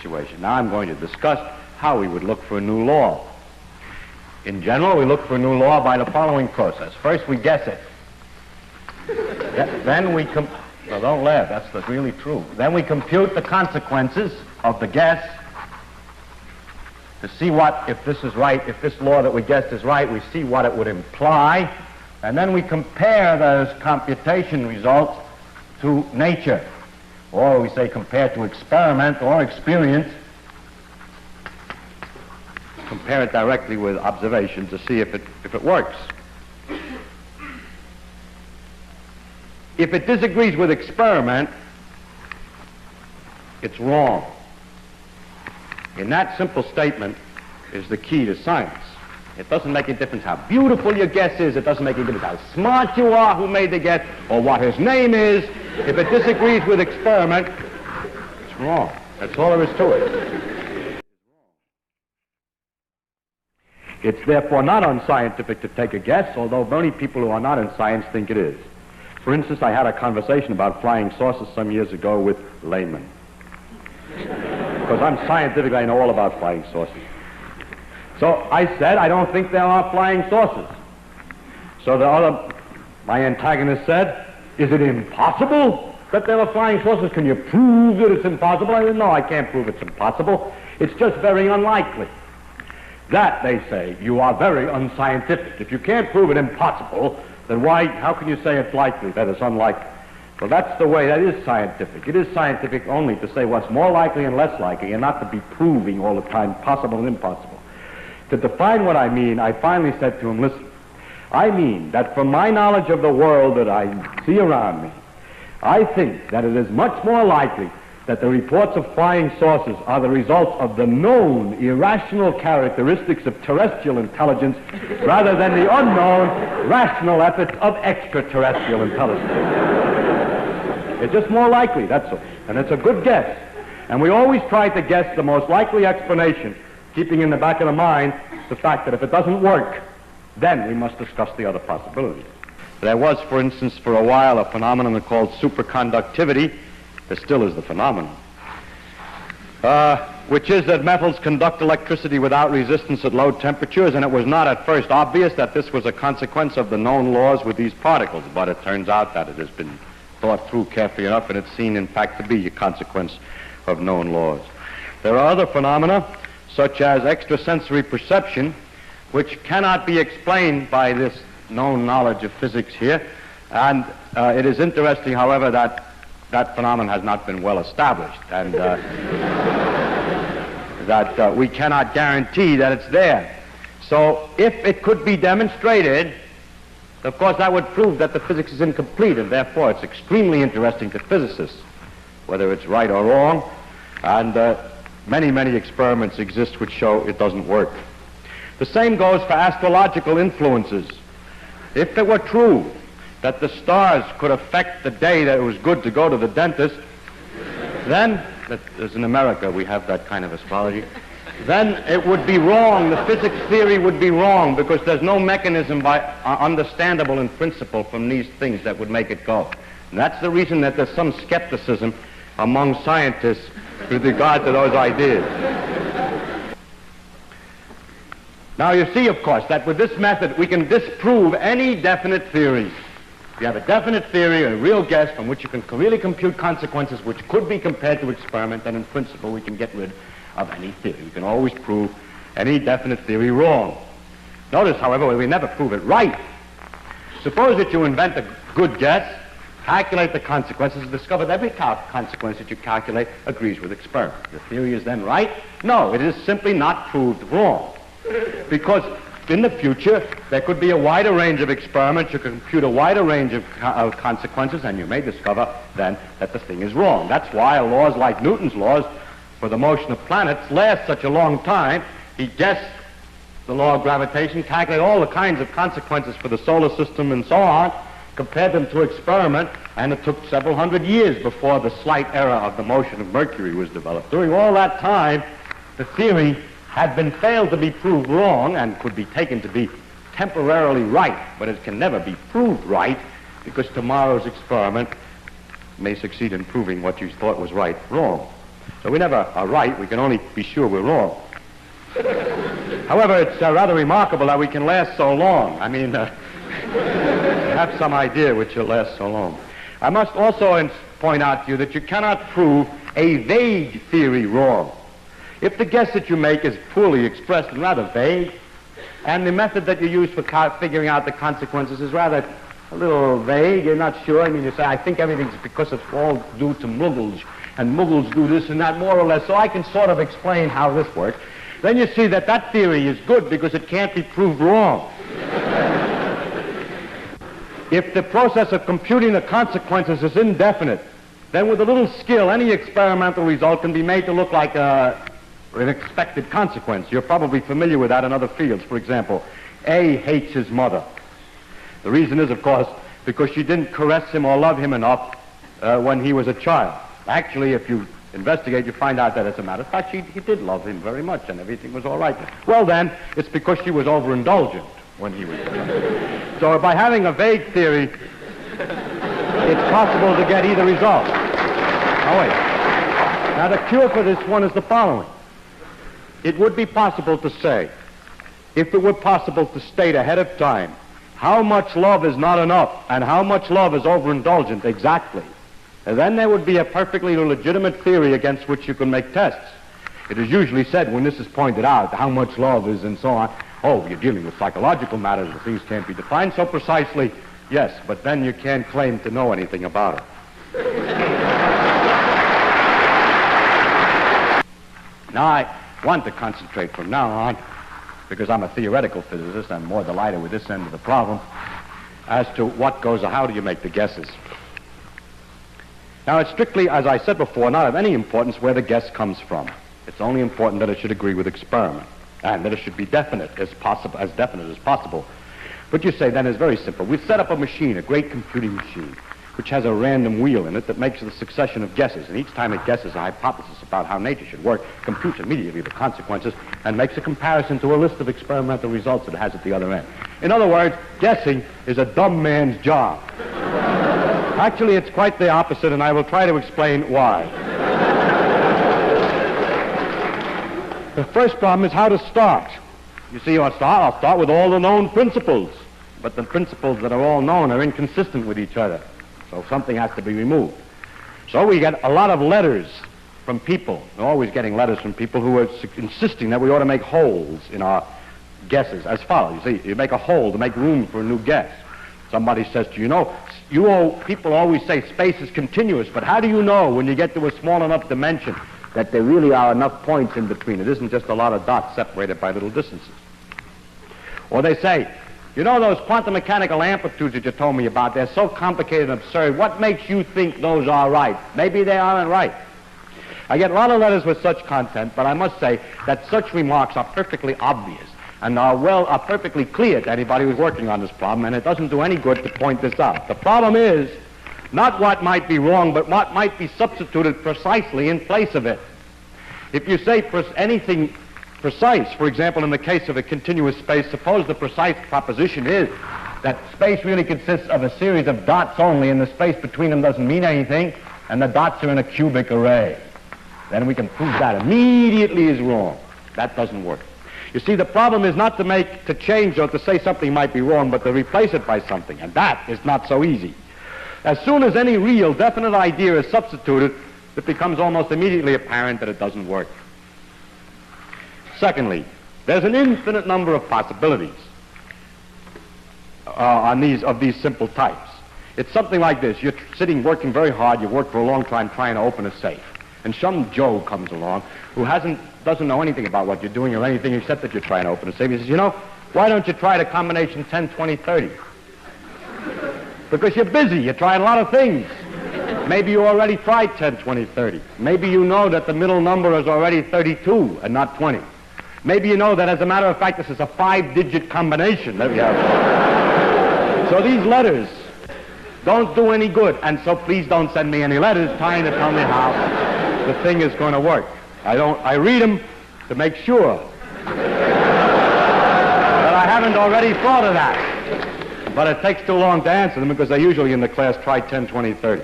situation. Now I'm going to discuss how we would look for a new law. In general, we look for a new law by the following process. First, we guess it. Then we well, don't laugh, that's really true. Then we compute the consequences of the guess to see what, if this is right, if this law that we guessed is right, we see what it would imply, and then we compare those computation results to nature, or we say compare to experiment or experience, compare it directly with observation to see if it works. If it disagrees with experiment, it's wrong. In that simple statement is the key to science. It doesn't make a difference how beautiful your guess is, it doesn't make a difference how smart you are who made the guess, or what his name is. If it disagrees with experiment, it's wrong. That's all there is to it. It's therefore not unscientific to take a guess, although many people who are not in science think it is. For instance, I had a conversation about flying saucers some years ago with laymen. Because I'm scientific, I know all about flying saucers. So I said, I don't think there are flying saucers. So my antagonist said, is it impossible that there are flying saucers? Can you prove that it's impossible? I said, no, I can't prove it's impossible. It's just very unlikely. That, they say, you are very unscientific. If you can't prove it impossible, then how can you say it's likely, that it's unlikely? Well, that's the way, that is scientific. It is scientific only to say what's more likely and less likely, and not to be proving all the time possible and impossible. To define what I mean, I finally said to him, listen, I mean that from my knowledge of the world that I see around me, I think that it is much more likely that the reports of flying saucers are the results of the known irrational characteristics of terrestrial intelligence rather than the unknown rational efforts of extraterrestrial intelligence. It's just more likely, that's all. And it's a good guess. And we always try to guess the most likely explanation, keeping in the back of the mind the fact that if it doesn't work, then we must discuss the other possibilities. There was, for instance, for a while a phenomenon called superconductivity. There still is the phenomenon, which is that metals conduct electricity without resistance at low temperatures, and it was not at first obvious that this was a consequence of the known laws with these particles, but it turns out that it has been thought through carefully enough, and it's seen, in fact, to be a consequence of known laws. There are other phenomena, such as extrasensory perception, which cannot be explained by this known knowledge of physics here, and it is interesting, however, that phenomenon has not been well established, and that we cannot guarantee that it's there. So if it could be demonstrated, of course that would prove that the physics is incomplete, and therefore it's extremely interesting to physicists, whether it's right or wrong, and many, many experiments exist which show it doesn't work. The same goes for astrological influences. If it were true that the stars could affect the day that it was good to go to the dentist, then, as in America we have that kind of astrology, then it would be wrong, the physics theory would be wrong, because there's no mechanism understandable in principle from these things that would make it go. And that's the reason that there's some skepticism among scientists with regard to those ideas. Now you see, of course, that with this method we can disprove any definite theory. If you have a definite theory, a real guess from which you can really compute consequences which could be compared to experiment, then in principle we can get rid of any theory. We can always prove any definite theory wrong. Notice, however, we never prove it right. Suppose that you invent a good guess, calculate the consequences, and discover that every consequence that you calculate agrees with experiment. The theory is then right? No, it is simply not proved wrong. Because in the future, there could be a wider range of experiments, you can compute a wider range of consequences, and you may discover then that the thing is wrong. That's why laws like Newton's laws for the motion of planets last such a long time. He guessed the law of gravitation, calculated all the kinds of consequences for the solar system and so on, compared them to experiment, and it took several hundred years before the slight error of the motion of Mercury was developed. During all that time, the theory had been failed to be proved wrong and could be taken to be temporarily right, but it can never be proved right, because tomorrow's experiment may succeed in proving what you thought was right wrong. So we never are right. We can only be sure we're wrong. However, it's rather remarkable that we can last so long. I mean, have some idea which will last so long. I must also point out to you that you cannot prove a vague theory wrong. If the guess that you make is poorly expressed and rather vague, and the method that you use for figuring out the consequences is rather a little vague, you're not sure, I mean, you say, I think everything's because it's all due to Mughals, and Mughals do this and that more or less, so I can sort of explain how this works, then you see that that theory is good because it can't be proved wrong. If the process of computing the consequences is indefinite, then with a little skill, any experimental result can be made to look like an expected consequence. You're probably familiar with that in other fields. For example, A hates his mother. The reason is, of course, because she didn't caress him or love him enough when he was a child. Actually, if you investigate, you find out that, as a matter of fact, he did love him very much and everything was all right. Well, then, it's because she was overindulgent when he was young. So by having a vague theory, it's possible to get either result. Oh, wait. Now, the cure for this one is the following. It would be possible to say, if it were possible to state ahead of time how much love is not enough and how much love is overindulgent exactly, and then there would be a perfectly legitimate theory against which you can make tests. It is usually said when this is pointed out, how much love is and so on, oh, you're dealing with psychological matters, the things can't be defined so precisely. Yes, but then you can't claim to know anything about it. Now, I want to concentrate from now on, because I'm a theoretical physicist, I'm more delighted with this end of the problem, as to what goes or how do you make the guesses. Now, it's strictly, as I said before, not of any importance where the guess comes from. It's only important that it should agree with experiment, and that it should be definite as definite as possible. What you say then is very simple. We've set up a machine, a great computing machine, which has a random wheel in it that makes a succession of guesses. And each time it guesses a hypothesis about how nature should work, computes immediately the consequences, and makes a comparison to a list of experimental results that it has at the other end. In other words, guessing is a dumb man's job. Actually, it's quite the opposite, and I will try to explain why. The first problem is how to start. You see, I'll start with all the known principles, but the principles that are all known are inconsistent with each other. So something has to be removed. So we get a lot of letters from people. We're always getting letters from people who are insisting that we ought to make holes in our guesses as follows. You see, you make a hole to make room for a new guess. Somebody says to you, people always say space is continuous, but how do you know when you get to a small enough dimension that there really are enough points in between? It isn't just a lot of dots separated by little distances. Or they say, you know those quantum mechanical amplitudes that you told me about, they're so complicated and absurd. What makes you think those are right? Maybe they aren't right. I get a lot of letters with such content, but I must say that such remarks are perfectly obvious and are perfectly clear to anybody who's working on this problem, and it doesn't do any good to point this out. The problem is not what might be wrong, but what might be substituted precisely in place of it. If you say anything precise, for example, in the case of a continuous space, suppose the precise proposition is that space really consists of a series of dots only, and the space between them doesn't mean anything, and the dots are in a cubic array. Then we can prove that immediately is wrong. That doesn't work. You see, the problem is not to change or to say something might be wrong, but to replace it by something, and that is not so easy. As soon as any real, definite idea is substituted, it becomes almost immediately apparent that it doesn't work. Secondly, there's an infinite number of possibilities of these simple types. It's something like this. You're sitting working very hard. You've worked for a long time trying to open a safe. And some Joe comes along who doesn't know anything about what you're doing or anything except that you're trying to open a safe. He says, why don't you try the combination 10, 20, 30? Because you're busy. You're trying a lot of things. Maybe you already tried 10, 20, 30. Maybe you know that the middle number is already 32 and not 20. Maybe you know that, as a matter of fact, this is a 5-digit combination. There we go. So these letters don't do any good, and so please don't send me any letters trying to tell me how the thing is going to work. I read them to make sure that I haven't already thought of that. But it takes too long to answer them because I usually in the class try 10, 20, 30.